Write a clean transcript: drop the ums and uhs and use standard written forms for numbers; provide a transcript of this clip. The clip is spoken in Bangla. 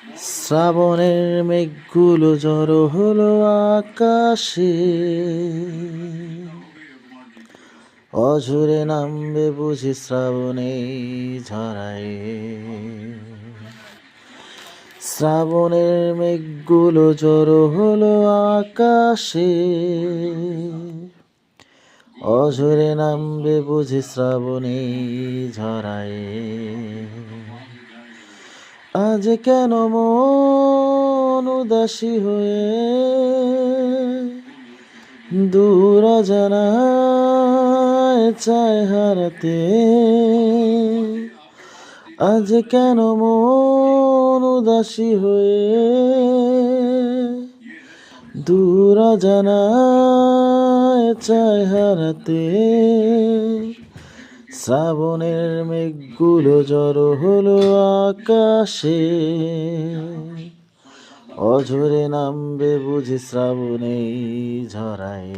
শ্রাবণের মেঘগুলো জড়ো হলো আকাশে, অঝরে নামবে বুঝি শ্রাবণে ঝরায়। শ্রাবণের মেঘগুলো জড়ো হলো আকাশে, অঝরে নামবে বুঝি শ্রাবণে ঝরায়। আজ কেন মন উদাসী হয়ে দূর অজানায় চায় হারাতে। আজ কেন মন উদাসী হয়ে দূর অজানায় চায় হারাতে। শ্রাবণের মেঘগুলো জড়ো হলো আকাশে, অঝরে নামবে বুঝি শ্রাবণে ঝরায়।